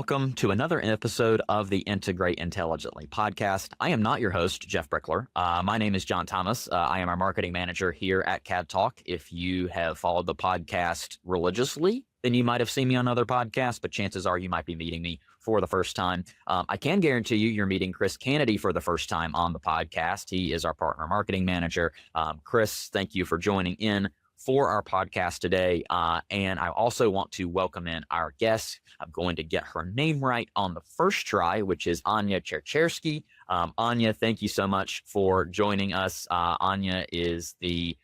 welcome to another episode of the Integrate Intelligently podcast. I am not your host, Jeff Brickler. My name is John Thomas. I am our marketing manager here at CADTALK. If you have followed the podcast religiously, then you might have seen me on other podcasts, but chances are you might be meeting me for the first time. I can guarantee you're meeting Chris Cannady for the first time on the podcast. He is our partner marketing manager. Chris, thank you for joining in for our podcast today. And I also want to welcome in our guest. I'm going to get her name right on the first try, which is Anya Ciecierski. Anya, thank you so much for joining us. Anya is the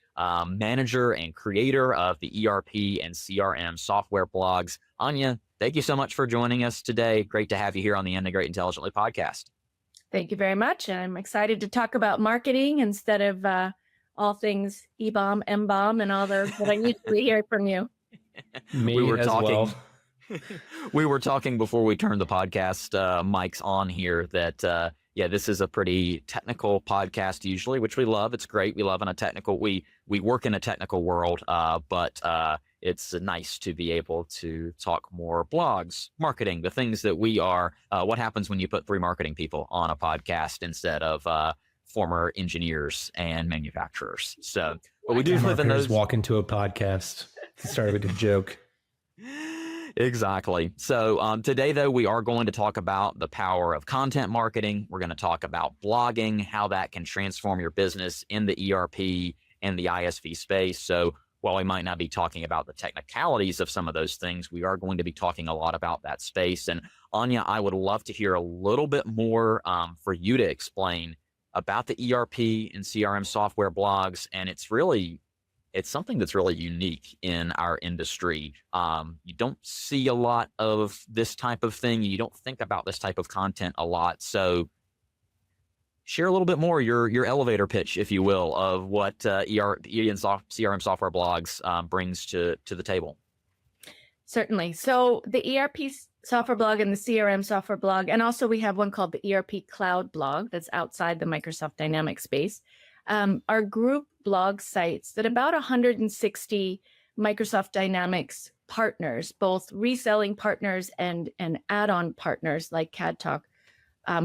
manager and creator of the ERP and CRM software blogs. Anya, thank you so much for joining us today. Great to have you here on the Integrate Intelligently podcast. Thank you very much. I'm excited to talk about marketing instead of all things E-bomb, M-bomb, and all those that I usually hear from you. We were talking before we turned the podcast mics on here that, this is a pretty technical podcast usually, which we love. It's great. We love we work in a technical world, but it's nice to be able to talk more blogs, marketing, the things that we are. What happens when you put 3 marketing people on a podcast instead of former engineers and manufacturers? So, but we do live in those. Walk into a podcast. Started with a joke. Exactly. So today, though, we are going to talk about the power of content marketing. We're going to talk about blogging, how that can transform your business in the ERP and the ISV space. So while we might not be talking about the technicalities of some of those things, we are going to be talking a lot about that space. And Anya, I would love to hear a little bit more for you to explain about the ERP and CRM software blogs. And it's something that's really unique in our industry. You don't see a lot of this type of thing. You don't think about this type of content a lot. So share a little bit more, your elevator pitch, if you will, of what ERP and CRM software blogs brings to the table. Certainly. So the ERP software blog and the CRM software blog, and also we have one called the ERP Cloud blog that's outside the Microsoft Dynamics space, are group blog sites that about 160 Microsoft Dynamics partners, both reselling partners and add-on partners like CADTALK,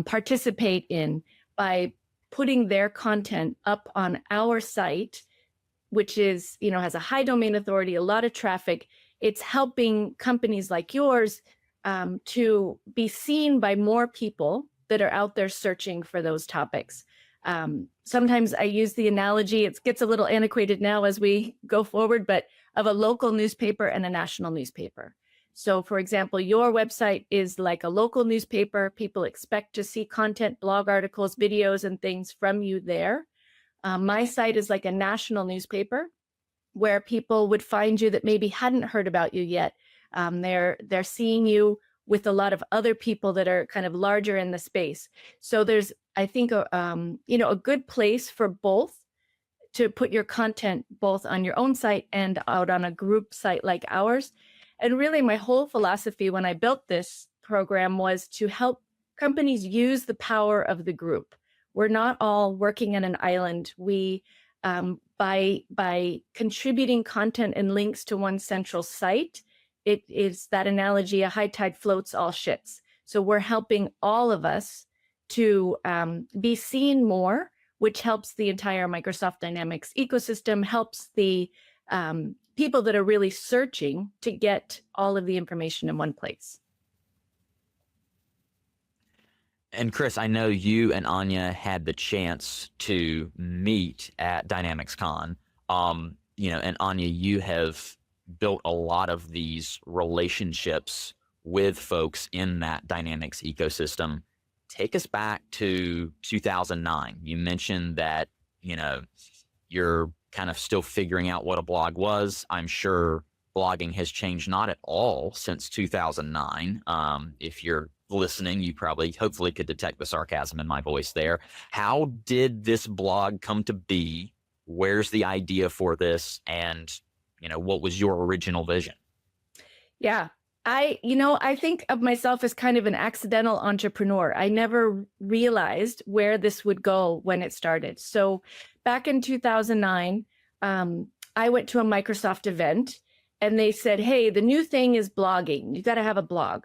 participate in by putting their content up on our site, which is, has a high domain authority, a lot of traffic. It's helping companies like yours to be seen by more people that are out there searching for those topics. Sometimes I use the analogy, it gets a little antiquated now as we go forward, but of a local newspaper and a national newspaper. So for example, your website is like a local newspaper. People expect to see content, blog articles, videos, and things from you there. My site is like a national newspaper where people would find you that maybe hadn't heard about you yet. They're seeing you with a lot of other people that are kind of larger in the space. So there's, I think, a good place for both to put your content both on your own site and out on a group site like ours. And really my whole philosophy when I built this program was to help companies use the power of the group. We're not all working on an island. We, by contributing content and links to one central site, it is that analogy, a high tide floats all ships. So we're helping all of us to be seen more, which helps the entire Microsoft Dynamics ecosystem, helps the people that are really searching to get all of the information in one place. And Chris, I know you and Anya had the chance to meet at DynamicsCon. And Anya, you have built a lot of these relationships with folks in that Dynamics ecosystem. Take us back to 2009. You mentioned that, you're kind of still figuring out what a blog was. I'm sure blogging has changed not at all since 2009. If you're listening, you hopefully could detect the sarcasm in my voice there. How did this blog come to be? Where's the idea for this? And, what was your original vision? Yeah. I think of myself as kind of an accidental entrepreneur. I never realized where this would go when it started. So back in 2009, I went to a Microsoft event and they said, hey, the new thing is blogging. You got to have a blog.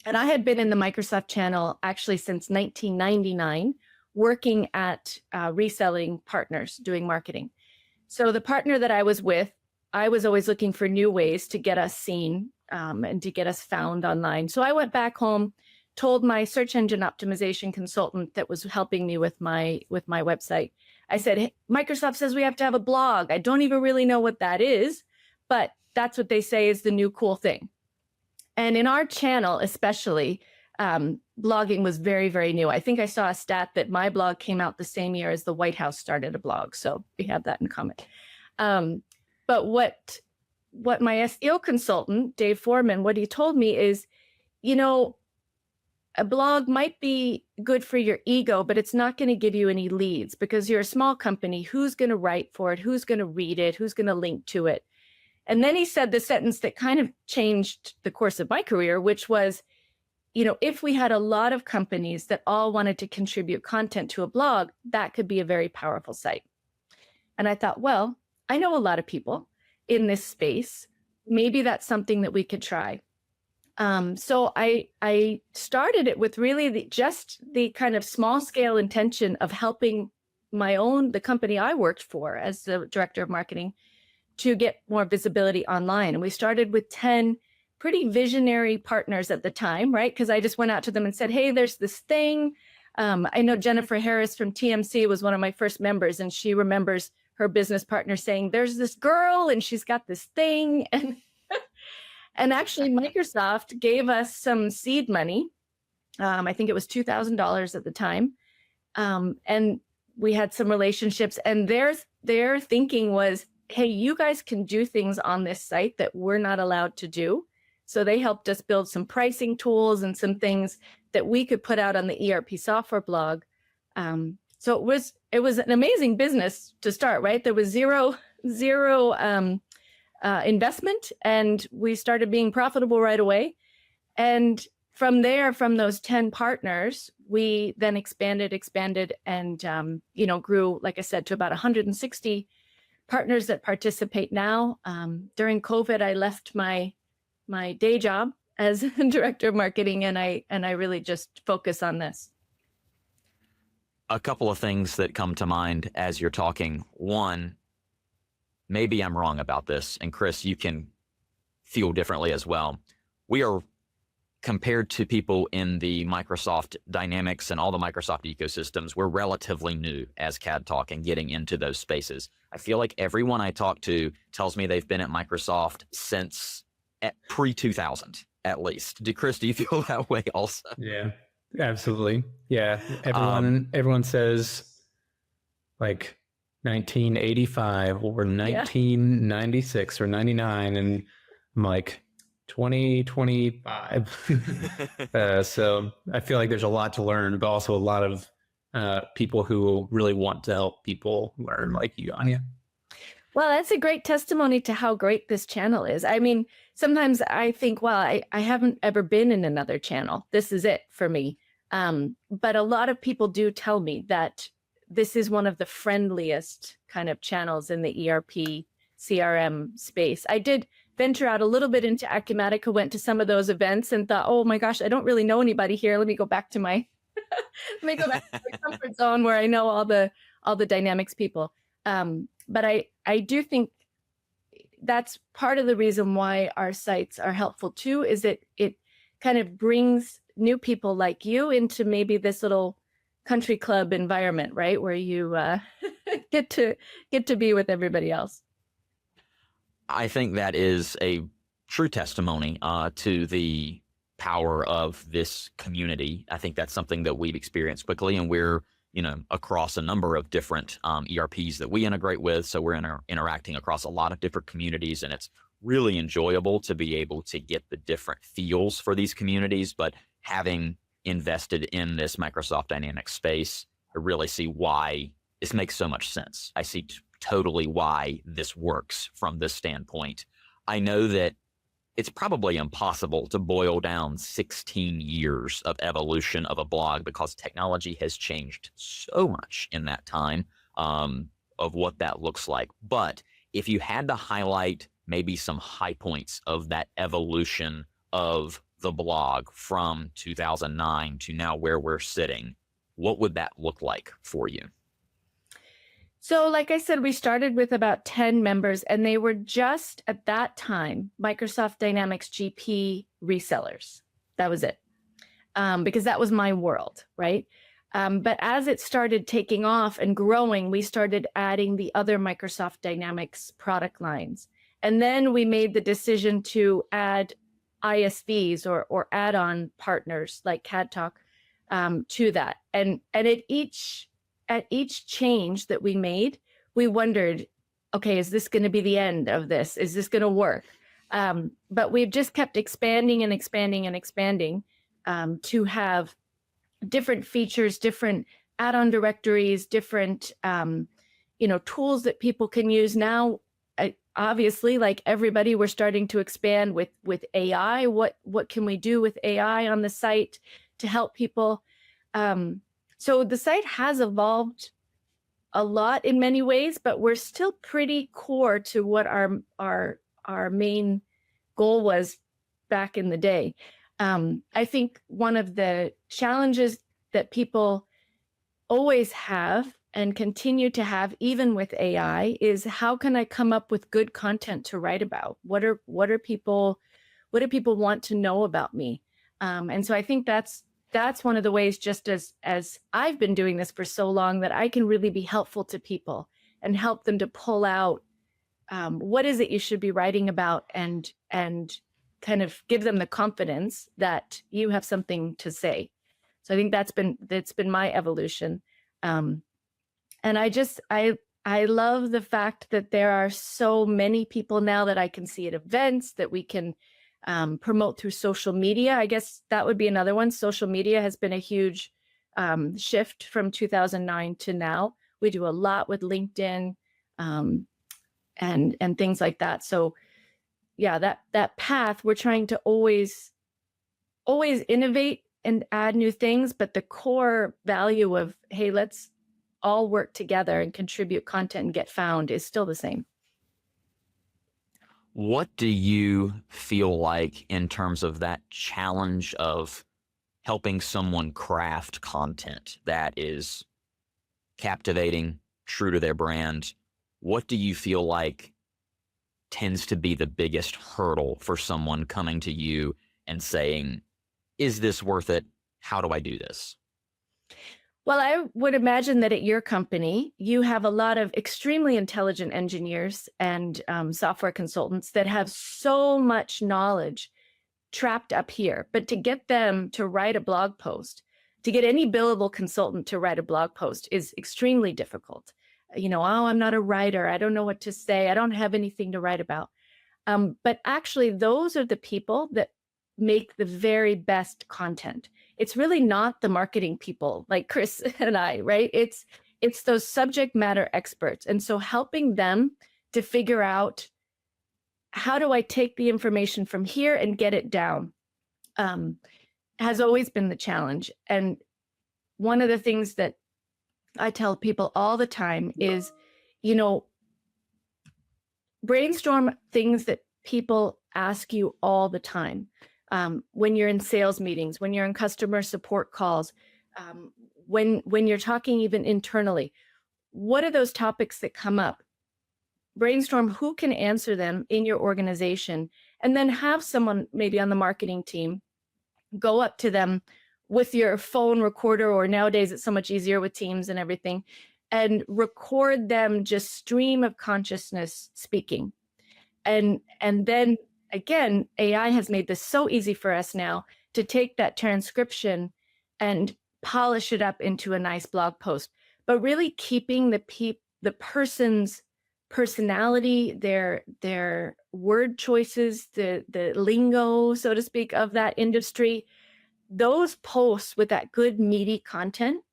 And I had been in the Microsoft channel actually since 1999, working at reselling partners, doing marketing. So the partner that I was with, I was always looking for new ways to get us seen and to get us found online. So I went back home, told my search engine optimization consultant that was helping me with my website. I said, hey, Microsoft says we have to have a blog. I don't even really know what that is, but that's what they say is the new cool thing. And in our channel, especially, blogging was very, very new. I think I saw a stat that my blog came out the same year as the White House started a blog. So we have that in common. But what my SEO consultant, Dave Foreman, what he told me is, you know, a blog might be good for your ego, but it's not going to give you any leads because you're a small company. Who's going to write for it? Who's going to read it? Who's going to link to it? And then he said the sentence that kind of changed the course of my career, which was, you know, if we had a lot of companies that all wanted to contribute content to a blog, that could be a very powerful site. And I thought, well, I know a lot of people in this space. Maybe that's something that we could try. So I started it with really just the kind of small scale intention of helping the company I worked for as the director of marketing to get more visibility online. And we started with 10 pretty visionary partners at the time, right? Because I just went out to them and said, hey, there's this thing. I know Jennifer Harris from TMC was one of my first members, and she remembers her business partner saying, there's this girl and she's got this thing. And actually Microsoft gave us some seed money. I think it was $2,000 at the time. And we had some relationships, and their thinking was, hey, you guys can do things on this site that we're not allowed to do. So they helped us build some pricing tools and some things that we could put out on the ERP software blog. So it was an amazing business to start, right? There was zero investment, and we started being profitable right away. And from there, from those 10 partners, we then expanded and, grew, like I said, to about 160 partners that participate now. During COVID, I left my day job as director of marketing, and I really just focus on this. A couple of things that come to mind as you're talking. One, maybe I'm wrong about this, and Chris, you can feel differently as well. We are, compared to people in the Microsoft Dynamics and all the Microsoft ecosystems, we're relatively new as CADTALK and getting into those spaces. I feel like everyone I talk to tells me they've been at Microsoft since pre-2000, at least. Chris, do you feel that way also? Yeah, absolutely. Yeah, everyone says like 1985 or 1996 or 99, and I'm like 2025. So I feel like there's a lot to learn, but also a lot of people who really want to help people learn, like you, Anya. Well, that's a great testimony to how great this channel is. I mean, sometimes I think, well, I haven't ever been in another channel. This is it for me. But a lot of people do tell me that this is one of the friendliest kind of channels in the ERP CRM space. I did venture out a little bit into Acumatica, went to some of those events and thought, oh my gosh, I don't really know anybody here. Let me go back to my my comfort zone where I know all the Dynamics people. But I do think that's part of the reason why our sites are helpful too, is it kind of brings new people like you into maybe this little country club environment, right? Where you get to be with everybody else. I think that is a true testimony to the power of this community. I think that's something that we've experienced quickly, and we're, across a number of different ERPs that we integrate with. So we're interacting across a lot of different communities, and it's really enjoyable to be able to get the different feels for these communities. But having invested in this Microsoft Dynamics space, I really see why this makes so much sense. I see totally why this works from this standpoint. I know that it's probably impossible to boil down 16 years of evolution of a blog, because technology has changed so much in that time of what that looks like. But if you had to highlight maybe some high points of that evolution of the blog from 2009 to now where we're sitting, what would that look like for you? So like I said, we started with about 10 members, and they were just at that time Microsoft Dynamics GP resellers. That was it. Because that was my world, right? But as it started taking off and growing, we started adding the other Microsoft Dynamics product lines. And then we made the decision to add ISVs or add-on partners like CADTALK to that. And at each change that we made, we wondered, okay, is this going to be the end of this? Is this going to work? But we've just kept expanding and expanding and expanding to have different features, different add-on directories, different tools that people can use now. Obviously, like everybody, we're starting to expand with AI. What can we do with AI on the site to help people? So the site has evolved a lot in many ways, but we're still pretty core to what our main goal was back in the day. I think one of the challenges that people always have and continue to have, even with AI, is how can I come up with good content to write about? What do people want to know about me? And so I think that's one of the ways, just as I've been doing this for so long, that I can really be helpful to people and help them to pull out what is it you should be writing about, and kind of give them the confidence that you have something to say. So I think that's been my evolution. And I love the fact that there are so many people now that I can see at events, that we can promote through social media. I guess that would be another one. Social media has been a huge shift from 2009 to now. We do a lot with LinkedIn and things like that. So yeah, that path, we're trying to always innovate and add new things, but the core value of, hey, let's all work together and contribute content and get found is still the same. What do you feel like in terms of that challenge of helping someone craft content that is captivating, true to their brand? What do you feel like tends to be the biggest hurdle for someone coming to you and saying, is this worth it? How do I do this? Well, I would imagine that at your company, you have a lot of extremely intelligent engineers and software consultants that have so much knowledge trapped up here. But to get them to write a blog post, to get any billable consultant to write a blog post is extremely difficult. Oh, I'm not a writer. I don't know what to say. I don't have anything to write about. But actually, those are the people that make the very best content. It's really not the marketing people like Chris and I, right? It's those subject matter experts. And so helping them to figure out, how do I take the information from here and get it down, has always been the challenge. And one of the things that I tell people all the time is, brainstorm things that people ask you all the time. When you're in sales meetings, when you're in customer support calls, when you're talking even internally, what are those topics that come up? Brainstorm who can answer them in your organization, and then have someone maybe on the marketing team go up to them with your phone recorder, or nowadays it's so much easier with Teams and everything, and record them just stream of consciousness speaking. And then again, AI has made this so easy for us now to take that transcription and polish it up into a nice blog post, but really keeping the person's personality, their word choices, the lingo, so to speak, of that industry. Those posts with that good meaty content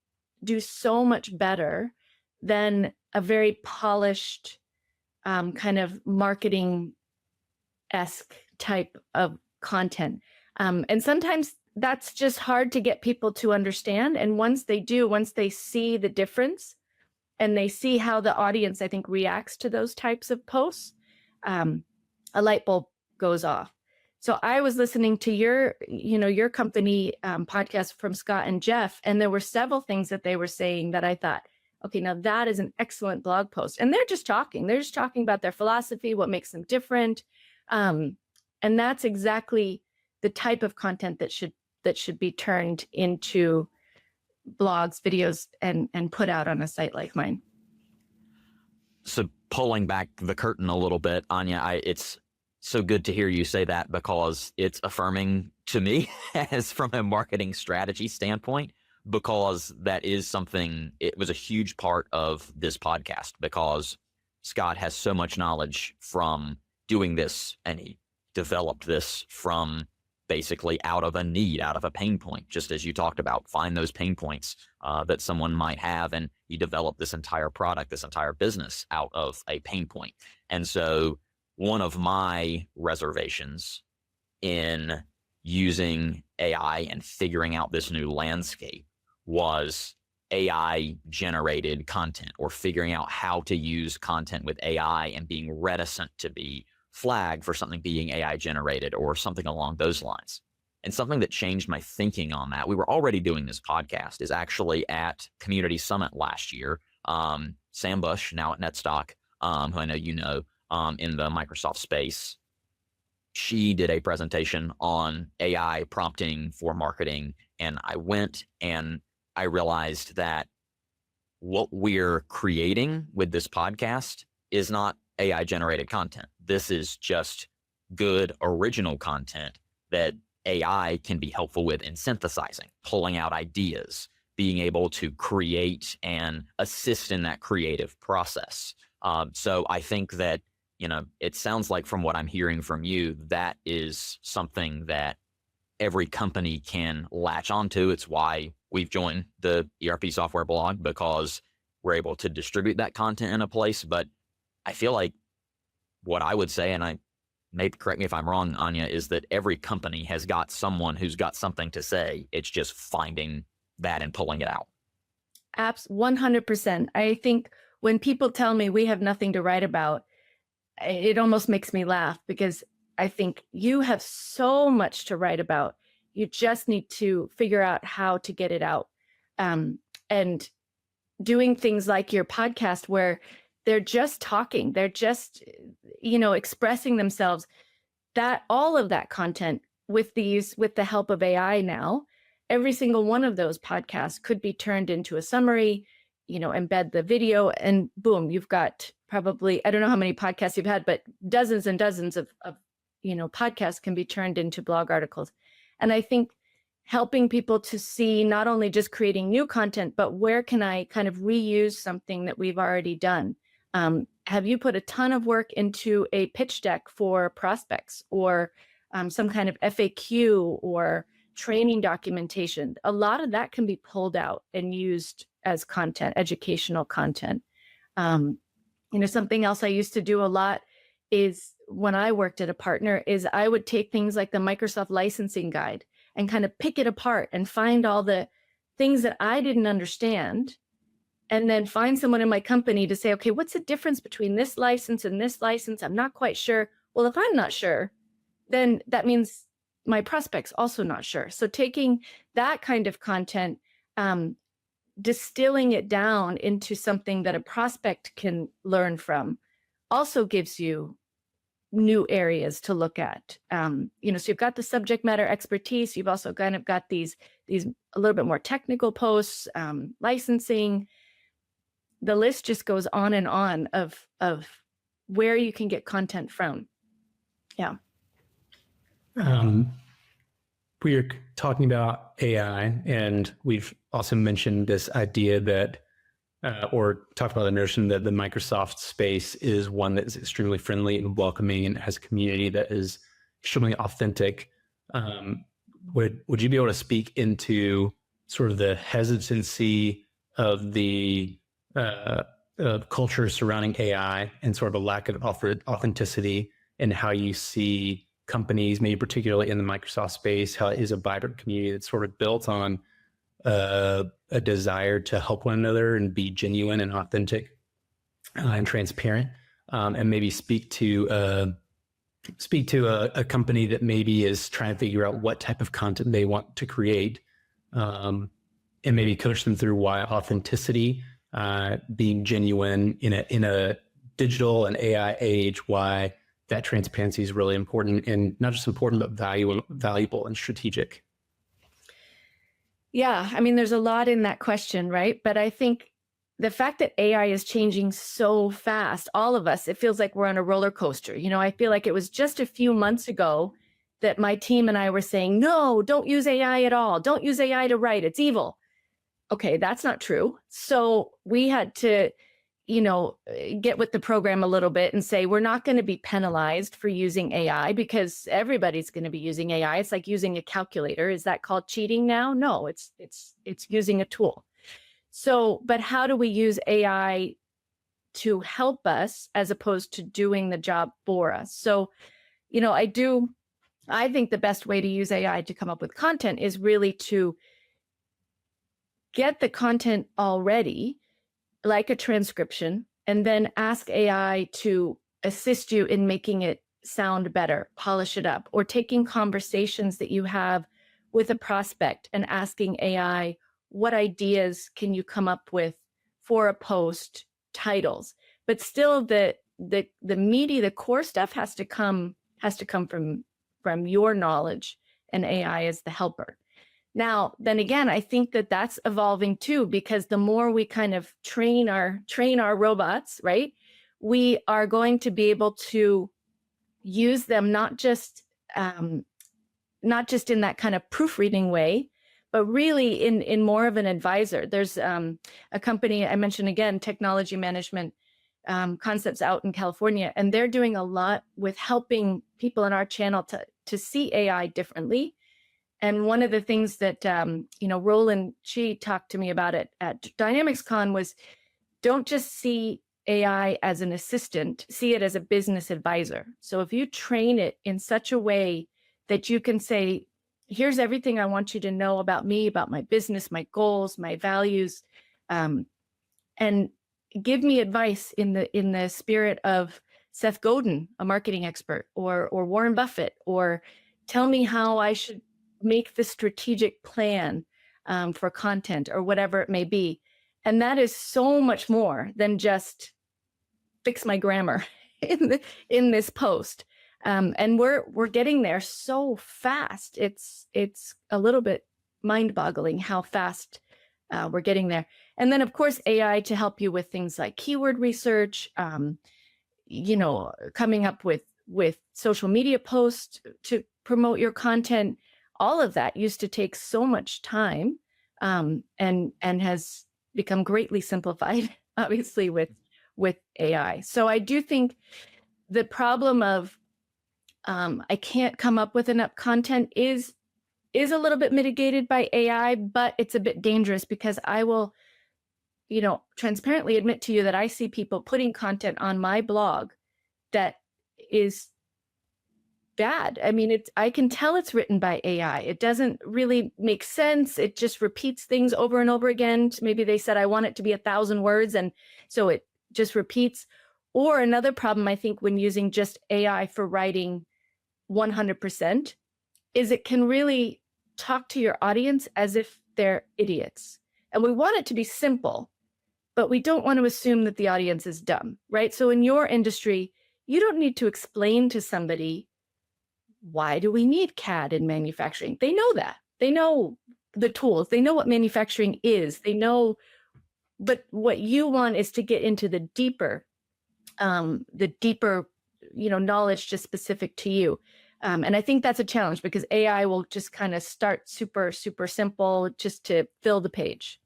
do so much better than a very polished kind of marketing-esque type of content. And sometimes that's just hard to get people to understand. And once they see the difference and they see how the audience, I think, reacts to those types of posts, a light bulb goes off. So I was listening to your company podcast from Scott and Jeff, and there were several things that they were saying that I thought, okay, now that is an excellent blog post. And they're just talking about their philosophy, what makes them different. And that's exactly the type of content that should be turned into blogs, videos, and put out on a site like mine. So pulling back the curtain a little bit, Anya, it's so good to hear you say that, because it's affirming to me as from a marketing strategy standpoint, because that is something, it was a huge part of this podcast, because Scott has so much knowledge from doing this, and he developed this from basically out of a need, out of a pain point, just as you talked about. Find those pain points that someone might have, and you develop this entire product, this entire business out of a pain point. And so one of my reservations in using AI and figuring out this new landscape was AI generated content, or figuring out how to use content with AI and being reticent to be flagged for something being AI generated or something along those lines. And something that changed my thinking on that, we were already doing this podcast, is actually at Community Summit last year. Sam Bush, now at Netstock, who I know you know, in the Microsoft space, she did a presentation on AI prompting for marketing. And I went and I realized that what we're creating with this podcast is not AI generated content. This is just good original content that AI can be helpful with in synthesizing, pulling out ideas, being able to create and assist in that creative process. So I think that, it sounds like from what I'm hearing from you, that is something that every company can latch onto. It's why we've joined the ERP software blog, because we're able to distribute that content in a place. But I feel like what I would say, and I maybe correct me if I'm wrong, Anya, is that every company has got someone who's got something to say. It's just finding that and pulling it out. 100%. I think when people tell me we have nothing to write about, it almost makes me laugh, because I think you have so much to write about. You just need to figure out how to get it out. And doing things like your podcast, where they're just talking, they're just, expressing themselves, that all of that content with the help of AI now, every single one of those podcasts could be turned into a summary, embed the video, and boom, you've got probably, I don't know how many podcasts you've had, but dozens and dozens of podcasts can be turned into blog articles. And I think helping people to see not only just creating new content, but where can I kind of reuse something that we've already done? Have you put a ton of work into a pitch deck for prospects, or some kind of FAQ or training documentation? A lot of that can be pulled out and used as content, educational content. Something else I used to do a lot is, when I worked at a partner, is I would take things like the Microsoft licensing guide and kind of pick it apart and find all the things that I didn't understand, and then find someone in my company to say, okay, what's the difference between this license and this license? I'm not quite sure. Well, if I'm not sure, then that means my prospect's also not sure. So taking that kind of content, distilling it down into something that a prospect can learn from, also gives you new areas to look at. So you've got the subject matter expertise. You've also kind of got these a little bit more technical posts, licensing. The list just goes on and on of where you can get content from. Yeah. We are talking about AI, and we've also mentioned this idea that, or talked about the notion that the Microsoft space is one that is extremely friendly and welcoming, and has a community that is extremely authentic. Would you be able to speak into sort of the hesitancy of the culture surrounding AI, and sort of a lack of authenticity, and how you see companies, maybe particularly in the Microsoft space, how it is a vibrant community that's sort of built on a desire to help one another and be genuine and authentic and transparent, and maybe speak to speak to a company that maybe is trying to figure out what type of content they want to create, and maybe coach them through why authenticity, being genuine in a digital and AI age, why that transparency is really important, and not just important, but valuable and strategic? Yeah, I mean, there's a lot in that question, right? But I think the fact that AI is changing so fast, all of us, it feels like we're on a roller coaster. I feel like it was just a few months ago that my team and I were saying, no, don't use AI at all. Don't use AI to write. It's evil. Okay, that's not true. So we had to, get with the program a little bit and say, we're not going to be penalized for using AI because everybody's going to be using AI. It's like using a calculator. Is that called cheating now? No, it's using a tool. So, but how do we use AI to help us as opposed to doing the job for us? So, I think the best way to use AI to come up with content is really to get the content already, like a transcription, and then ask AI to assist you in making it sound better, polish it up, or taking conversations that you have with a prospect and asking AI, what ideas can you come up with for a post, titles? But still the meaty, the core stuff has to come from your knowledge, and AI is the helper. Now, then again, I think that that's evolving too, because the more we kind of train our robots, right, we are going to be able to use them not just in that kind of proofreading way, but really in more of an advisor. There's a company I mentioned again, Technology Management Concepts out in California, and they're doing a lot with helping people in our channel to see AI differently. And one of the things that, Roland Chi talked to me about it at DynamicsCon was, don't just see AI as an assistant, see it as a business advisor. So if you train it in such a way that you can say, here's everything I want you to know about me, about my business, my goals, my values, and give me advice in the spirit of Seth Godin, a marketing expert, or Warren Buffett, or tell me how I should make the strategic plan for content, or whatever it may be. And that is so much more than just fix my grammar in this post. And we're getting there so fast. It's a little bit mind-boggling how fast we're getting there. And then of course, AI to help you with things like keyword research, coming up with social media posts to promote your content. All of that used to take so much time, and has become greatly simplified, obviously, with AI. So I do think the problem of I can't come up with enough content is a little bit mitigated by AI, but it's a bit dangerous because I will, transparently admit to you that I see people putting content on my blog that is bad. I mean, I can tell it's written by AI. It doesn't really make sense. It just repeats things over and over again. Maybe they said, I want it to be 1,000 words. And so it just repeats. Or another problem, I think, when using just AI for writing 100% is it can really talk to your audience as if they're idiots. And we want it to be simple, but we don't want to assume that the audience is dumb, right? So in your industry, you don't need to explain to somebody, why do we need CAD in manufacturing? They know that. They know the tools. They know what manufacturing is. They know, but what you want is to get into the deeper, knowledge just specific to you. And I think that's a challenge because AI will just kind of start super, super simple just to fill the page.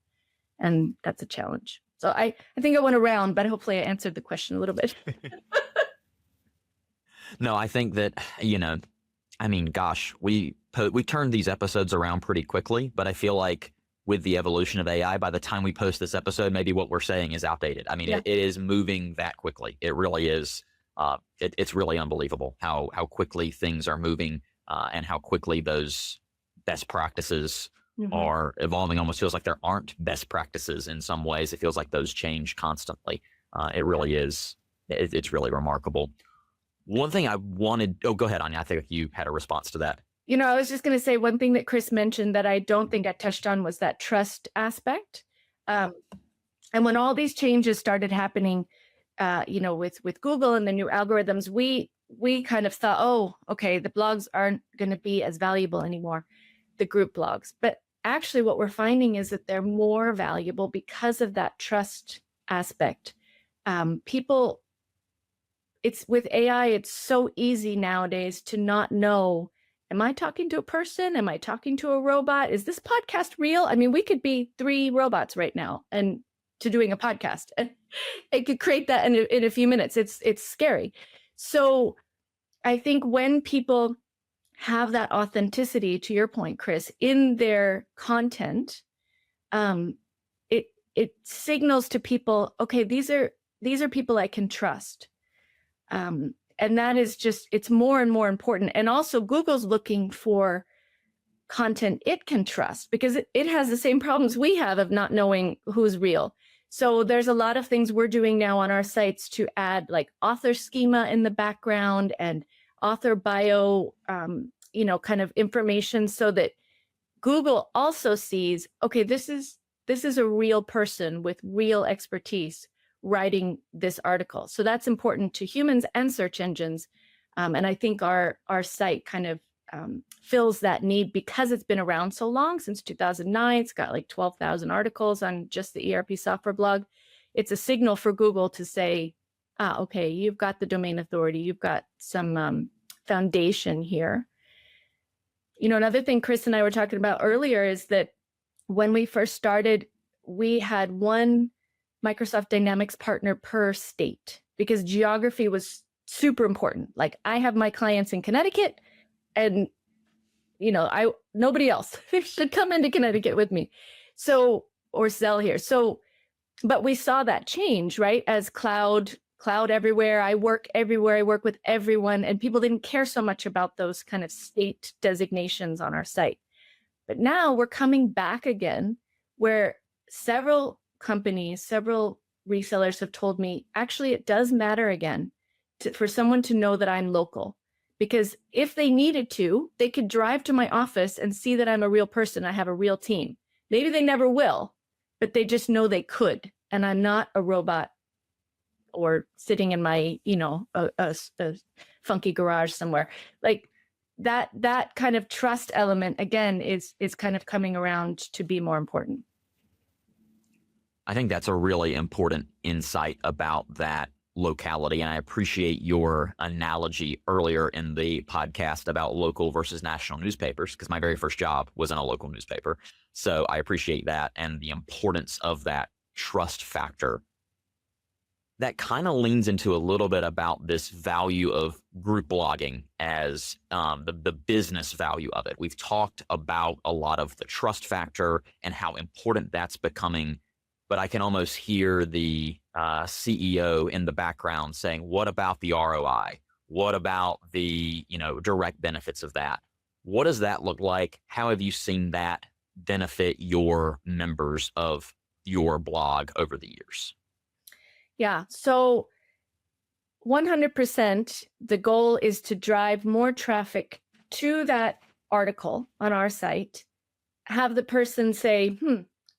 And that's a challenge. So I think I went around, but hopefully I answered the question a little bit. No, I think that, gosh, we turned these episodes around pretty quickly, but I feel like with the evolution of AI, by the time we post this episode, maybe what we're saying is outdated. I mean, yeah. It is moving that quickly. It really is. It's really unbelievable how quickly things are moving and how quickly those best practices are evolving. Almost feels like there aren't best practices in some ways. It feels like those change constantly. It really is. It's really remarkable. One thing I wanted, oh, go ahead, Anya. I think you had a response to that. I was just going to say one thing that Chris mentioned that I don't think I touched on was that trust aspect. And when all these changes started happening, with Google and the new algorithms, we kind of thought, oh, okay, the blogs aren't going to be as valuable anymore, the group blogs. But actually what we're finding is that they're more valuable because of that trust aspect. It's with AI, it's so easy nowadays to not know, am I talking to a person? Am I talking to a robot? Is this podcast real? I mean, we could be 3 robots right now and to doing a podcast. It could create that in a few minutes. It's scary. So I think when people have that authenticity, to your point, Chris, in their content, it signals to people, okay, these are people I can trust. And that is just, it's more and more important. And also Google's looking for content it can trust because it has the same problems we have of not knowing who's real. So there's a lot of things we're doing now on our sites to add like author schema in the background and author bio, kind of information so that Google also sees, okay, this is a real person with real expertise writing this article. So that's important to humans and search engines. And I think our site kind of fills that need because it's been around so long, since 2009. It's got like 12,000 articles on just the ERP software blog. It's a signal for Google to say, okay, you've got the domain authority, you've got some foundation here. Another thing Chris and I were talking about earlier is that when we first started, we had one Microsoft Dynamics partner per state because geography was super important. Like I have my clients in Connecticut and, nobody else should come into Connecticut with me. So, or sell here. So, but we saw that change, right? As cloud everywhere. I work everywhere. I work with everyone. And people didn't care so much about those kind of state designations on our site. But now we're coming back again where several companies, several resellers have told me, actually, it does matter again for someone to know that I'm local. Because if they needed to, they could drive to my office and see that I'm a real person. I have a real team. Maybe they never will, but they just know they could. And I'm not a robot or sitting in my, a funky garage somewhere. Like that kind of trust element, again, is kind of coming around to be more important. I think that's a really important insight about that locality. And I appreciate your analogy earlier in the podcast about local versus national newspapers, because my very first job was in a local newspaper. So I appreciate that and the importance of that trust factor. That kind of leans into a little bit about this value of group blogging as the business value of it. We've talked about a lot of the trust factor and how important that's becoming, but I can almost hear the CEO in the background saying, what about the ROI? What about the direct benefits of that? What does that look like? How have you seen that benefit your members of your blog over the years? Yeah, so 100%, the goal is to drive more traffic to that article on our site, have the person say,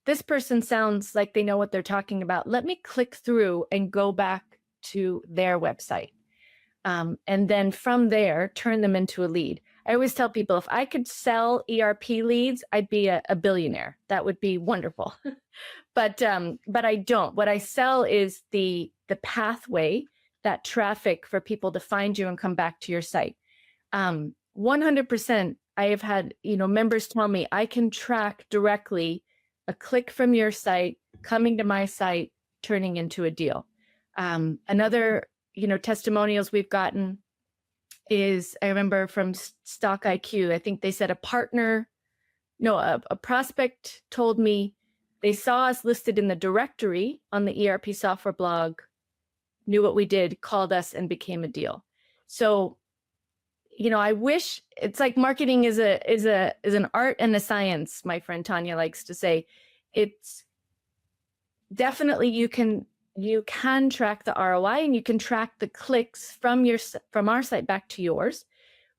this person sounds like they know what they're talking about. Let me click through and go back to their website. And then from there, turn them into a lead. I always tell people, if I could sell ERP leads, I'd be a billionaire. That would be wonderful. But I don't. What I sell is the pathway, that traffic for people to find you and come back to your site. 100%, I have had members tell me I can track directly a click from your site coming to my site, turning into a deal. Another testimonials we've gotten is, I remember from Stock IQ, I think they said a prospect told me they saw us listed in the directory on the ERP software blog, knew what we did, called us, and became a deal. So, I wish, it's like marketing is an art and a science, my friend Tanya likes to say. It's definitely, you can you can track the ROI, and you can track the clicks from our site back to yours,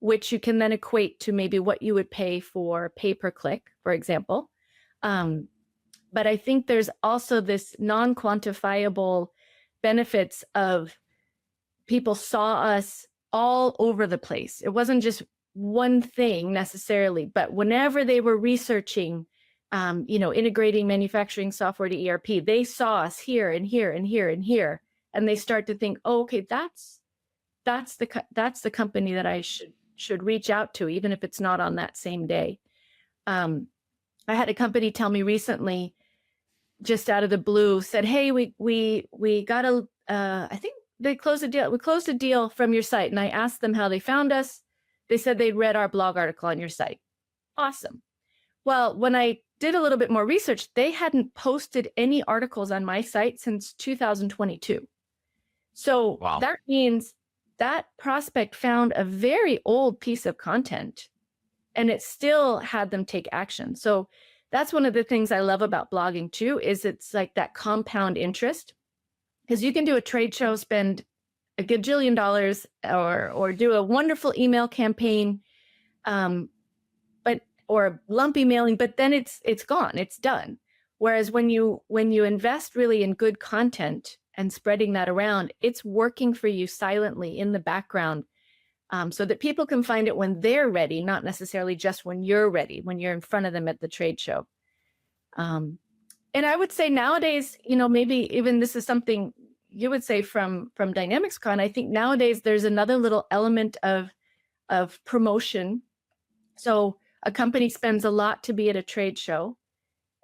which you can then equate to maybe what you would pay for pay-per-click, for example. But I think there's also this non-quantifiable benefits of people saw us all over the place. It wasn't just one thing necessarily, but whenever they were researching, integrating manufacturing software to ERP, they saw us here and here and here and here, and they start to think, oh, okay, that's the company that I should reach out to, even if it's not on that same day. I had a company tell me recently, just out of the blue, said, hey, we got I think they closed a deal. We closed a deal from your site. And I asked them how they found us. They said they'd read our blog article on your site. Awesome. Well, when I did a little bit more research, they hadn't posted any articles on my site since 2022. So Wow. That means that prospect found a very old piece of content, and it still had them take action. So that's one of the things I love about blogging too, is it's like that compound interest. Because you can do a trade show, spend a gajillion dollars, or do a wonderful email campaign, or lumpy mailing, but then it's gone, it's done. Whereas when you invest really in good content and spreading that around, it's working for you silently in the background, so that people can find it when they're ready, not necessarily just when you're ready, when you're in front of them at the trade show. And I would say nowadays, maybe even this is something you would say from DynamicsCon, I think nowadays there's another little element of promotion. So a company spends a lot to be at a trade show.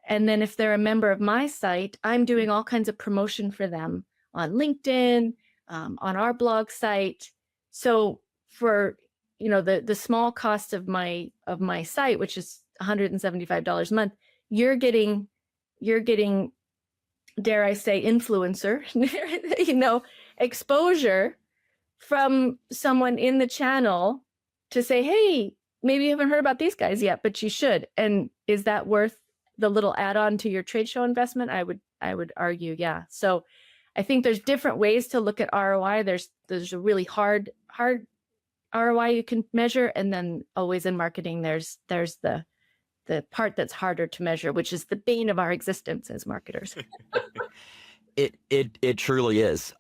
And then if they're a member of my site, I'm doing all kinds of promotion for them on LinkedIn, on our blog site. So for, the small cost of my site, which is $175 a month, you're getting, dare I say, influencer, exposure from someone in the channel to say, hey, maybe you haven't heard about these guys yet, but you should. And is that worth the little add-on to your trade show investment? I would argue, yeah. So I think there's different ways to look at ROI. There's a really hard ROI you can measure, and then always in marketing, there's the part that's harder to measure, which is the bane of our existence as marketers. It truly is.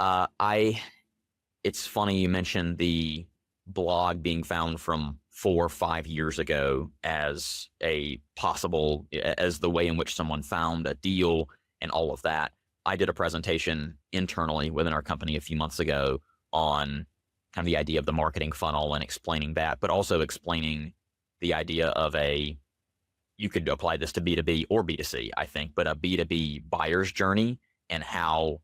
It's funny you mentioned the blog being found from 4 or 5 years ago as the way in which someone found a deal and all of that. I did a presentation internally within our company a few months ago on kind of the idea of the marketing funnel and explaining that, but also explaining the idea of you could apply this to B2B or B2C, I think, but a B2B buyer's journey, and how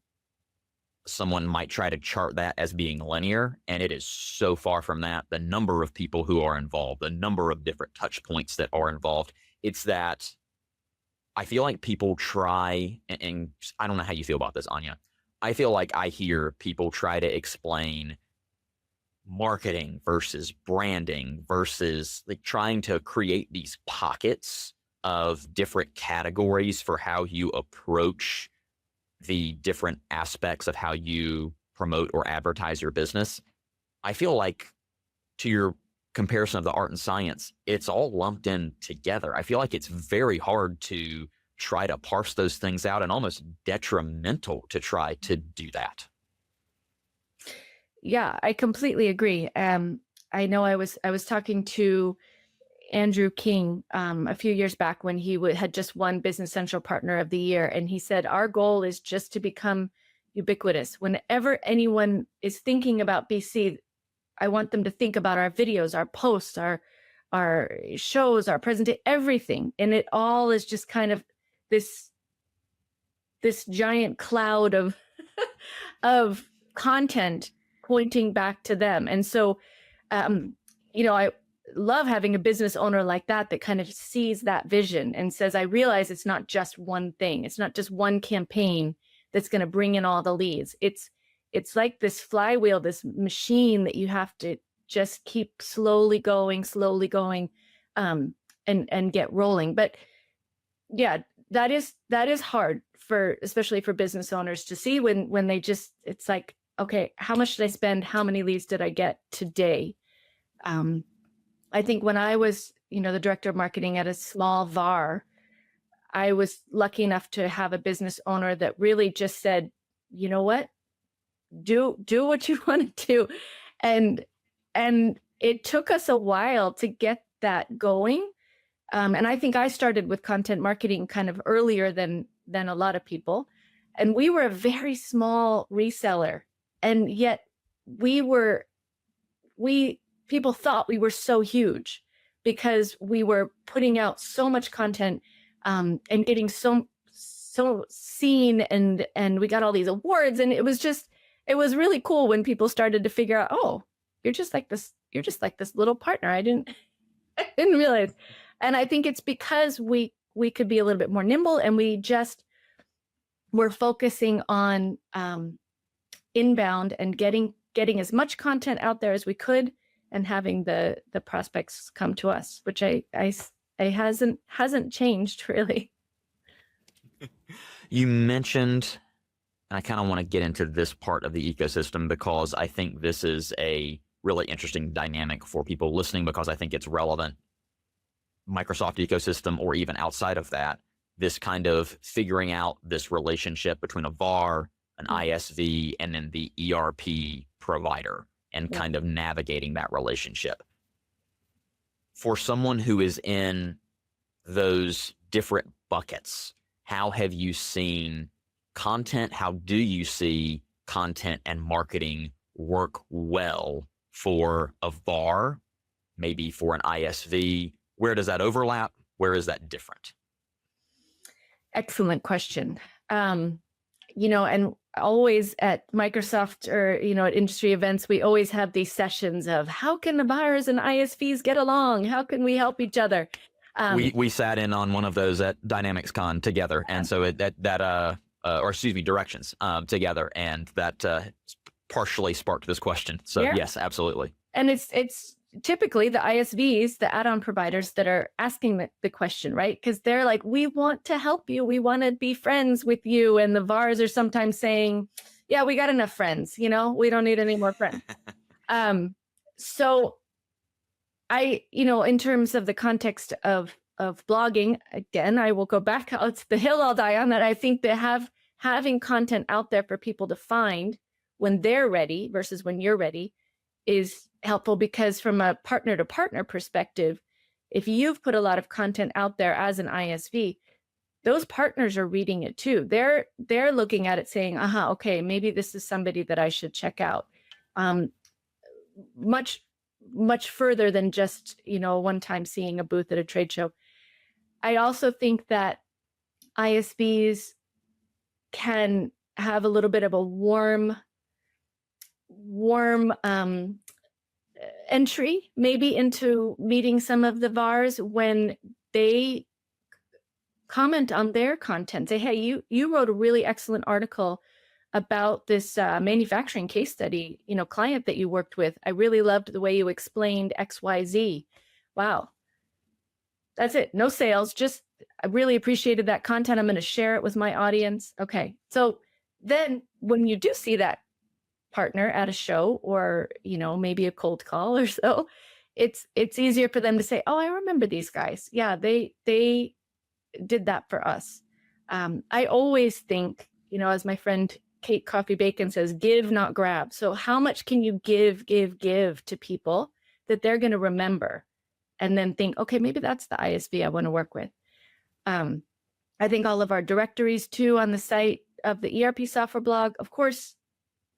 someone might try to chart that as being linear, and it is so far from that. The number of people who are involved, the number of different touch points that are involved, it's that I feel like people try, and I don't know how you feel about this, Anya. I feel like I hear people try to explain marketing versus branding versus like trying to create these pockets of different categories for how you approach the different aspects of how you promote or advertise your business. I feel like, to your comparison of the art and science, it's all lumped in together. I feel like it's very hard to try to parse those things out, and almost detrimental to try to do that. Yeah, I completely agree. I know I was talking to Andrew King a few years back when he had just won Business Central Partner of the Year, and he said, our goal is just to become ubiquitous. Whenever anyone is thinking about BC, I want them to think about our videos, our posts, our shows, our presentation, everything. And it all is just kind of this giant cloud of of content pointing back to them. And so, I love having a business owner like that kind of sees that vision and says, I realize it's not just one thing. It's not just one campaign that's going to bring in all the leads. It's like this flywheel, this machine that you have to just keep slowly going, and get rolling. But yeah, that is hard especially for business owners to see when they just, it's like, okay, how much did I spend? How many leads did I get today? I think when I was, the director of marketing at a small VAR, I was lucky enough to have a business owner that really just said, you know what, do what you want to do. And it took us a while to get that going. And I think I started with content marketing kind of earlier than a lot of people. And we were a very small reseller. And yet people thought we were so huge because we were putting out so much content and getting so seen, and we got all these awards. And it was really cool when people started to figure out, oh, you're just like this little partner. I didn't realize. And I think it's because we could be a little bit more nimble, and we're focusing on inbound and getting as much content out there as we could, and having the prospects come to us, which I hasn't changed really. You mentioned, and I kind of want to get into this part of the ecosystem because I think this is a really interesting dynamic for people listening, because I think it's relevant. Microsoft ecosystem, or even outside of that, this kind of figuring out this relationship between a VAR, an ISV, and then the ERP provider, and kind of navigating that relationship. For someone who is in those different buckets, how have you seen content? How do you see content and marketing work well for a VAR, maybe for an ISV? Where does that overlap? Where is that different? Excellent question. And always at Microsoft, or, at industry events, we always have these sessions of how can the VARs and ISVs get along? How can we help each other? We sat in on one of those at Dynamics Con together. And so Directions together. And that partially sparked this question. So yes, absolutely. And it's typically the ISVs, the add-on providers, that are asking the question, right? Because they're like, we want to help you. We want to be friends with you. And the VARs are sometimes saying, yeah, we got enough friends. We don't need any more friends. So in terms of the context of blogging, again, I will go back. It's the hill I'll die on, that I think that having content out there for people to find when they're ready versus when you're ready is helpful, because from a partner to partner perspective, if you've put a lot of content out there as an ISV, those partners are reading it too. They're looking at it saying, okay, maybe this is somebody that I should check out. Much further than just, one time seeing a booth at a trade show. I also think that ISVs can have a little bit of a warm entry maybe into meeting some of the VARs when they comment on their content. Say, hey, you wrote a really excellent article about this manufacturing case study, client that you worked with. I really loved the way you explained XYZ. Wow. That's it. No sales. Just, I really appreciated that content. I'm going to share it with my audience. Okay. So then when you do see that partner at a show, or, maybe a cold call or so, it's easier for them to say, oh, I remember these guys. Yeah, they did that for us. I always think, as my friend Kate Coffee Bacon says, give, not grab. So how much can you give to people that they're going to remember, and then think, okay, maybe that's the ISV I want to work with. I think all of our directories too on the site of the ERP software blog, of course,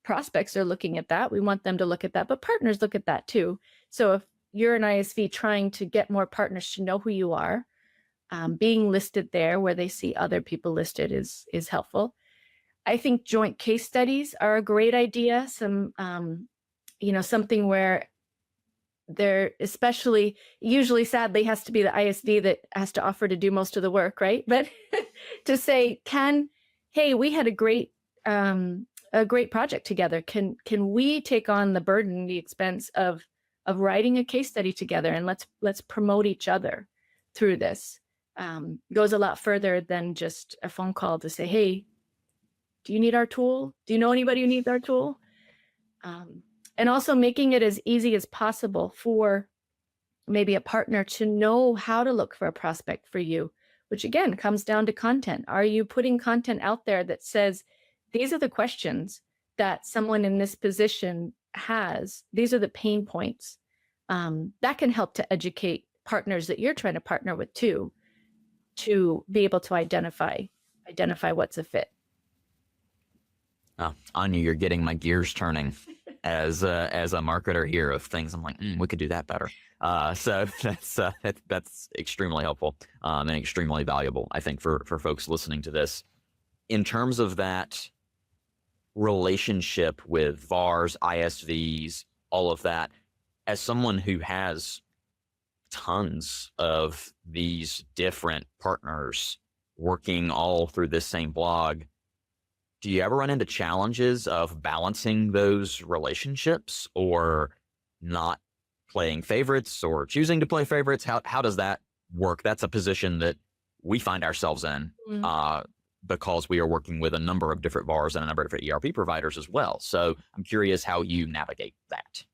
prospects are looking at that. We want them to look at that, but partners look at that too. So if you're an ISV trying to get more partners to know who you are, being listed there where they see other people listed is helpful. I think joint case studies are a great idea. Something where there, especially, usually sadly has to be the ISV that has to offer to do most of the work, right? But to say, hey, we had a great project together. Can we take on the burden, the expense of writing a case study together, and let's promote each other through this. goes a lot further than just a phone call to say, hey, do you need our tool? Do you know anybody who needs our tool? And also making it as easy as possible for maybe a partner to know how to look for a prospect for you, which again comes down to content. Are you putting content out there that says, these are the questions that someone in this position has, these are the pain points? That can help to educate partners that you're trying to partner with too, to be able to identify what's a fit. Anya, you're getting my gears turning as a marketer here of things. I'm like, we could do that better. So that's extremely helpful and extremely valuable, I think, for folks listening to this. In terms of that relationship with VARs, ISVs, all of that, as someone who has tons of these different partners working all through this same blog, do you ever run into challenges of balancing those relationships or not playing favorites or choosing to play favorites? How does that work? That's a position that we find ourselves in because we are working with a number of different VARs and a number of different ERP providers as well. So I'm curious how you navigate that.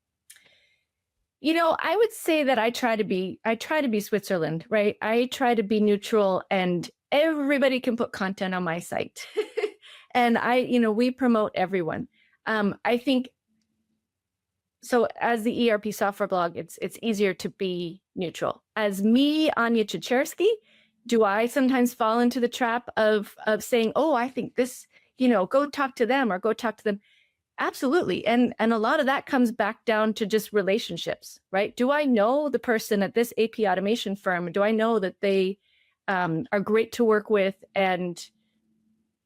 I would say that I try to be Switzerland, right? I try to be neutral, and everybody can put content on my site. And we promote everyone. I think so. As the ERP software blog, it's easier to be neutral. As me, Anya Ciecierski, do I sometimes fall into the trap of saying, oh, I think this, go talk to them or go talk to them? Absolutely. And a lot of that comes back down to just relationships, right? Do I know the person at this AP automation firm? Do I know that they are great to work with? And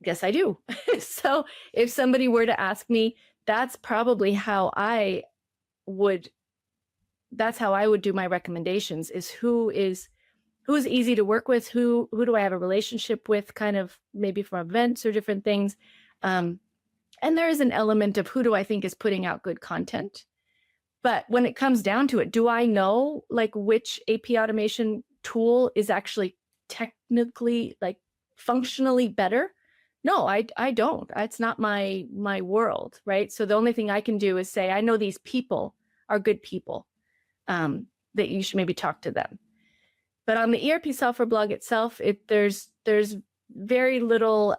yes, I do. So if somebody were to ask me, that's probably how I would do my recommendations, is who is easy to work with, who do I have a relationship with, kind of maybe from events or different things. And there is an element of who do I think is putting out good content. But when it comes down to it, do I know like which AP automation tool is actually technically, like functionally better? No, I don't. It's not my world, right? So the only thing I can do is say, I know these people are good people, that you should maybe talk to them. But on the ERP software blog itself, there's very little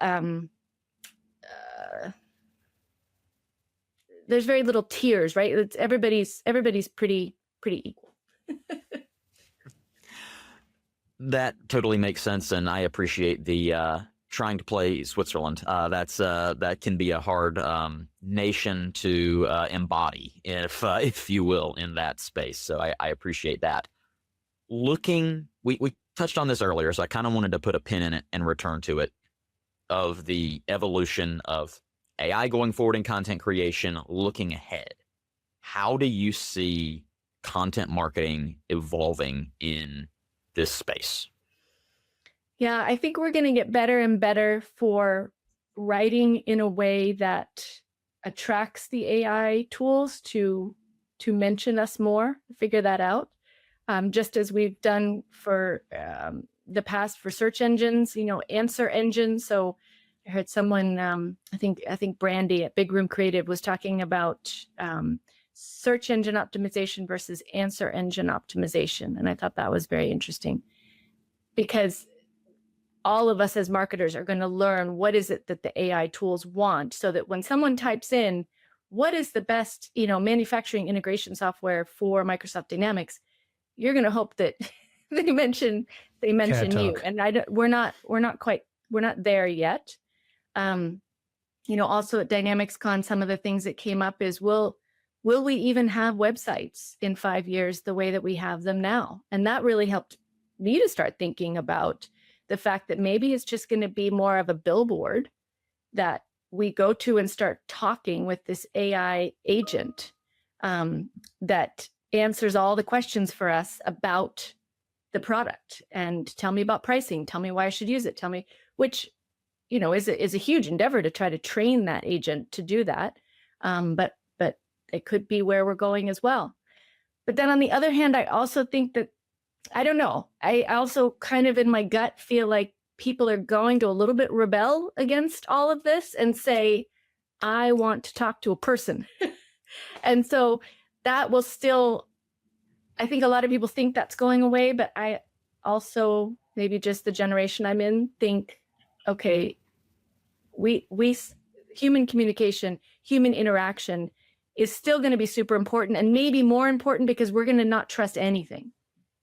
there's very little tiers, right? It's everybody's pretty equal. That totally makes sense, and I appreciate the trying to play Switzerland. That can be a hard nation to embody, if you will, in that space. So I appreciate that. We touched on this earlier, so I kind of wanted to put a pin in it and return to it, of the evolution of AI going forward in content creation. Looking ahead, how do you see content marketing evolving in this space? Yeah, I think we're going to get better and better for writing in a way that attracts the AI tools to mention us more, figure that out. Just as we've done for the past for search engines, answer engines. So I heard someone, I think Brandy at Big Room Creative was talking about search engine optimization versus answer engine optimization. And I thought that was very interesting, because all of us as marketers are going to learn what is it that the AI tools want, so that when someone types in, what is the best, manufacturing integration software for Microsoft Dynamics, you're going to hope that they mention you. And we're not there yet. Also at DynamicsCon, some of the things that came up is, will we even have websites in 5 years the way that we have them now? And that really helped me to start thinking about the fact that maybe it's just going to be more of a billboard that we go to and start talking with this AI agent that answers all the questions for us about the product, and tell me about pricing, tell me why I should use it, tell me, which, is a huge endeavor to try to train that agent to do that. But it could be where we're going as well. But then on the other hand, I also think that I don't know. I also kind of in my gut feel like people are going to a little bit rebel against all of this and say, I want to talk to a person. And so that will still, I think a lot of people think that's going away, but I also, maybe just the generation I'm in, think, okay, we human communication, human interaction is still going to be super important, and maybe more important because we're going to not trust anything.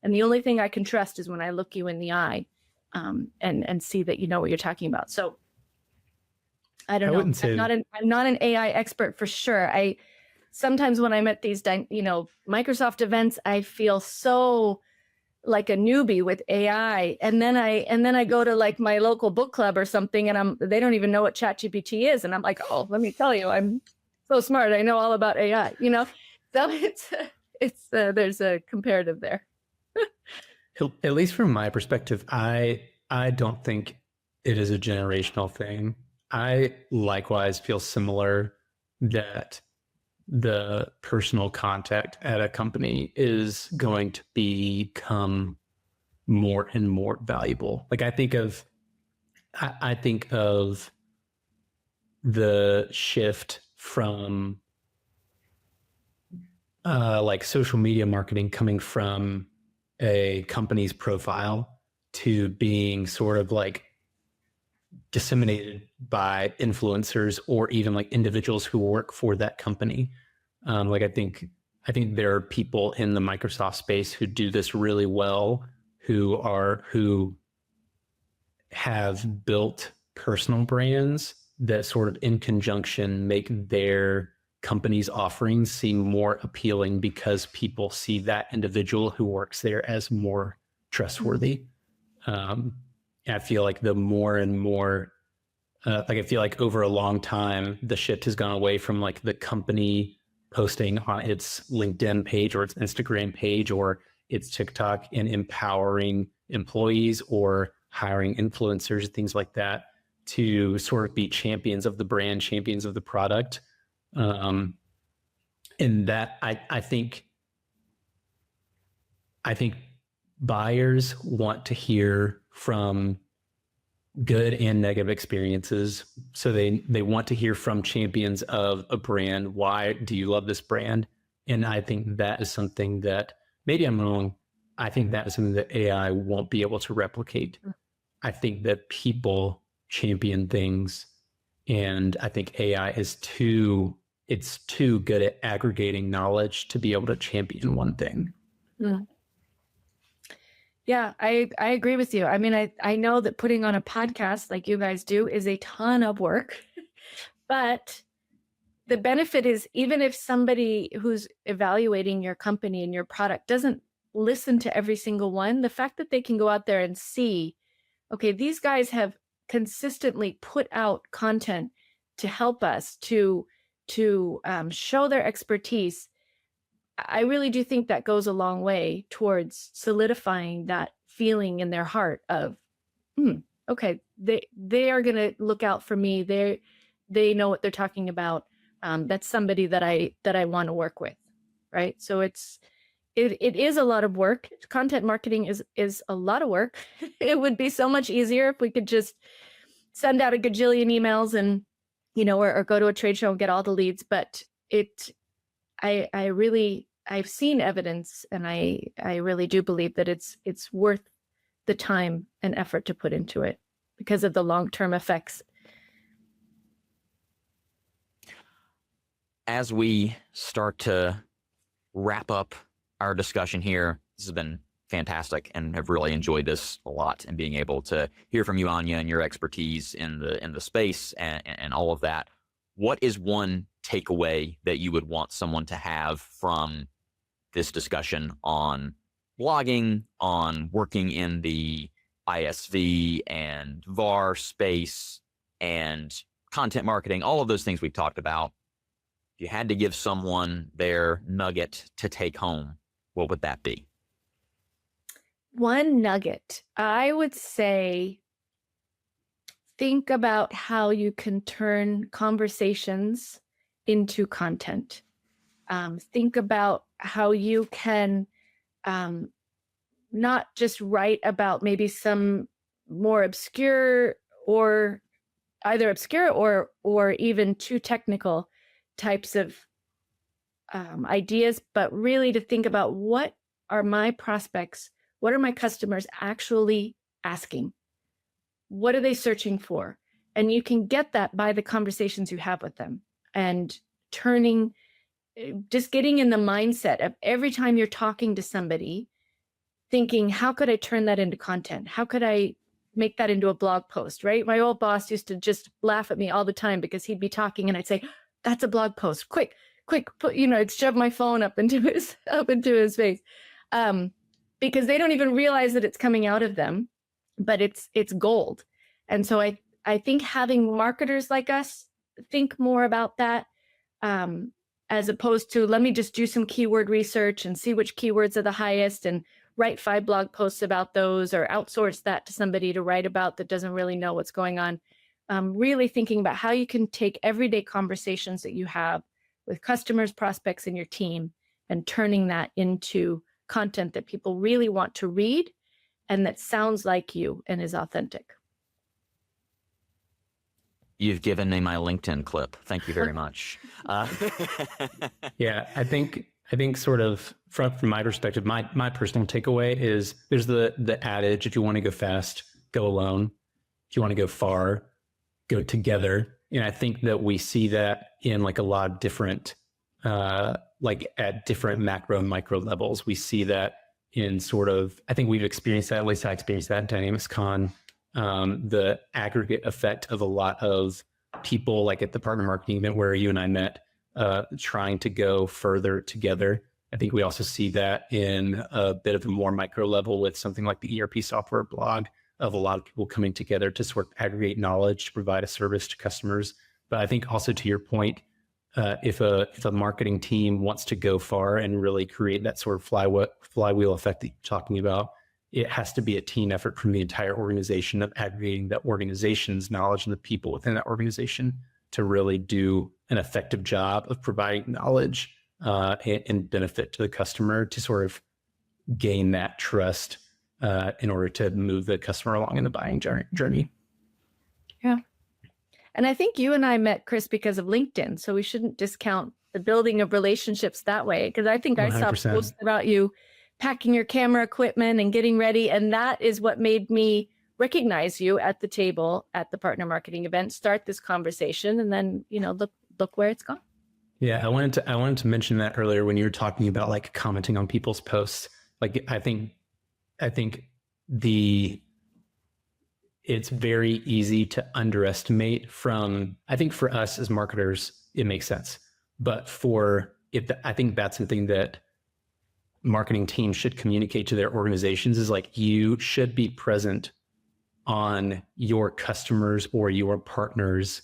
And the only thing I can trust is when I look you in the eye, and see that you know what you're talking about. So I don't know. I'm not an AI expert for sure. Sometimes when I'm at these, Microsoft events, I feel so like a newbie with AI. And then I go to like my local book club or something, and they don't even know what ChatGPT is. And I'm like, oh, let me tell you, I'm so smart. I know all about AI, So it's there's a comparative there. At least from my perspective, I don't think it is a generational thing. I likewise feel similar that the personal contact at a company is going to become more and more valuable. Like I think of the shift from like social media marketing coming from a company's profile to being sort of like disseminated by influencers or even like individuals who work for that company. Like I think there are people in the Microsoft space who do this really well, who have built personal brands that sort of in conjunction make their company's offerings seem more appealing because people see that individual who works there as more trustworthy. I feel like the more and more, I feel like over a long time, the shift has gone away from like the company posting on its LinkedIn page or its Instagram page or its TikTok and empowering employees or hiring influencers, things like that, to sort of be champions of the brand, champions of the product. And that I think buyers want to hear from good and negative experiences. So they want to hear from champions of a brand. Why do you love this brand? And I think that is something that, maybe I'm wrong, I think that is something that AI won't be able to replicate. I think that people champion things, and I think AI is too good at aggregating knowledge to be able to champion one thing. Yeah, I agree with you. I mean, I know that putting on a podcast like you guys do is a ton of work, but the benefit is, even if somebody who's evaluating your company and your product doesn't listen to every single one, the fact that they can go out there and see, okay, these guys have consistently put out content to help us to show their expertise. I really do think that goes a long way towards solidifying that feeling in their heart of, okay, they are going to look out for me. They know what they're talking about. That's somebody that I want to work with, right? So it is a lot of work. Content marketing is a lot of work. It would be so much easier if we could just send out a gajillion emails and, or go to a trade show and get all the leads. But I've seen evidence, and I really do believe that it's worth the time and effort to put into it because of the long-term effects. As we start to wrap up our discussion here, this has been fantastic and have really enjoyed this a lot, and being able to hear from you, Anya, and your expertise in the space and all of that. What is one takeaway that you would want someone to have from this discussion on blogging, on working in the ISV and VAR space and content marketing, all of those things we've talked about? If you had to give someone their nugget to take home, what would that be? One nugget, I would say, think about how you can turn conversations into content. Think about how you can not just write about maybe some more obscure or either obscure or even too technical types of ideas, but really to think about what are my prospects, what are my customers actually asking? What are they searching for? And you can get that by the conversations you have with them and just getting in the mindset of every time you're talking to somebody, thinking, how could I turn that into content? How could I make that into a blog post, right? My old boss used to just laugh at me all the time because he'd be talking and I'd say, that's a blog post, quick, put, I'd shove my phone up into his face. Because they don't even realize that it's coming out of them, but it's gold. And so I think having marketers like us think more about that, as opposed to let me just do some keyword research and see which keywords are the highest and write 5 blog posts about those, or outsource that to somebody to write about that doesn't really know what's going on. Really thinking about how you can take everyday conversations that you have with customers, prospects, and your team and turning that into content that people really want to read and that sounds like you and is authentic. You've given me my LinkedIn clip. Thank you very much. Yeah, I think sort of from my perspective, my personal takeaway is there's the adage, if you want to go fast, go alone. If you want to go far, go together. And I think that we see that in like a lot of different, like at different macro and micro levels. We see that in sort of, I think we've experienced that, at least I experienced that in Dynamics Con, the aggregate effect of a lot of people like at the partner marketing event where you and I met, trying to go further together. I think we also see that in a bit of a more micro level with something like the ERP software blog, of a lot of people coming together to sort of aggregate knowledge to provide a service to customers. But I think also to your point, if a marketing team wants to go far and really create that sort of flywheel effect that you're talking about, it has to be a team effort from the entire organization of aggregating that organization's knowledge and the people within that organization to really do an effective job of providing knowledge and benefit to the customer to sort of gain that trust in order to move the customer along in the buying journey. Yeah. And I think you and I met, Chris, because of LinkedIn. So we shouldn't discount the building of relationships that way. Because I think 100%. I saw posts about you packing your camera equipment and getting ready. And that is what made me recognize you at the table at the partner marketing event, start this conversation, and then, look where it's gone. Yeah, I wanted to mention that earlier when you were talking about like commenting on people's posts. Like I think it's very easy to underestimate I think for us as marketers, it makes sense. But I think that's something that marketing teams should communicate to their organizations is like, you should be present on your customers or your partners'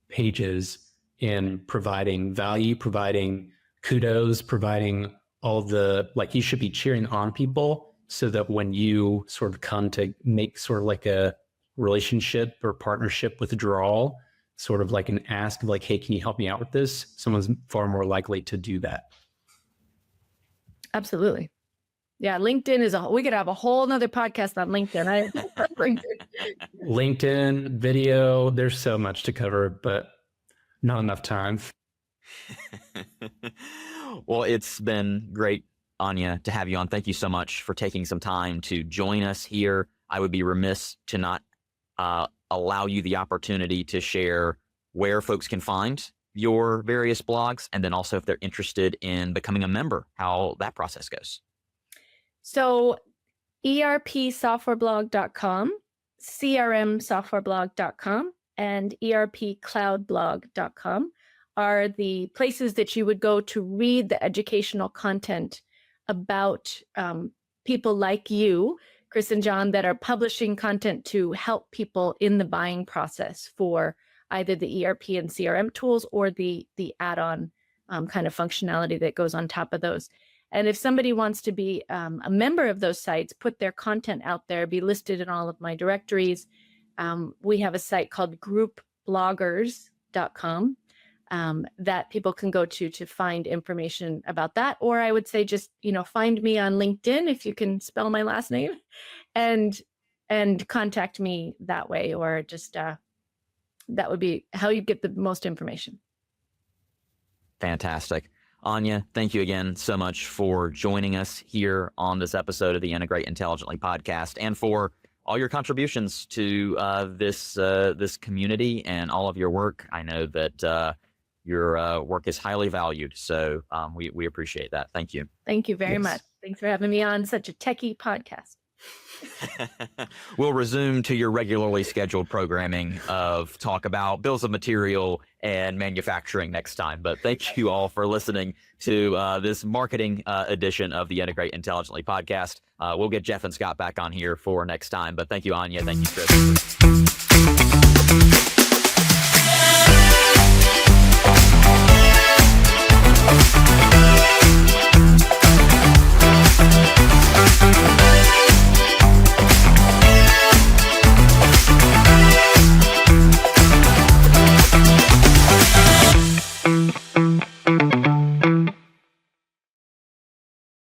pages in providing value, providing kudos, providing all you should be cheering on people so that when you sort of come to make sort of like a relationship or partnership withdrawal, sort of like an ask of like, hey, can you help me out with this? Someone's far more likely to do that. Absolutely. Yeah. LinkedIn we could have a whole nother podcast on LinkedIn. LinkedIn, video, there's so much to cover, but not enough time. Well, it's been great, Anya, to have you on. Thank you so much for taking some time to join us here. I would be remiss to not allow you the opportunity to share where folks can find your various blogs, and then also if they're interested in becoming a member, how that process goes. So erpsoftwareblog.com, crmsoftwareblog.com, and erpcloudblog.com are the places that you would go to read the educational content about people like you, Chris and John, that are publishing content to help people in the buying process for either the ERP and CRM tools or the add-on kind of functionality that goes on top of those. And if somebody wants to be a member of those sites, put their content out there, be listed in all of my directories, we have a site called groupbloggers.com. that people can go to find information about that. Or I would say just, find me on LinkedIn if you can spell my last name, and contact me that way, or just that would be how you get the most information. Fantastic. Anya, thank you again so much for joining us here on this episode of the Integrate Intelligently podcast, and for all your contributions to this community and all of your work. I know that your work is highly valued, so we appreciate that. Thank you. Thank you very much. Thanks for having me on such a techie podcast. We'll resume to your regularly scheduled programming of talk about bills of material and manufacturing next time. But thank you all for listening to this marketing edition of the Integrate Intelligently podcast. We'll get Jeff and Scott back on here for next time. But thank you, Anya. Thank you, Chris.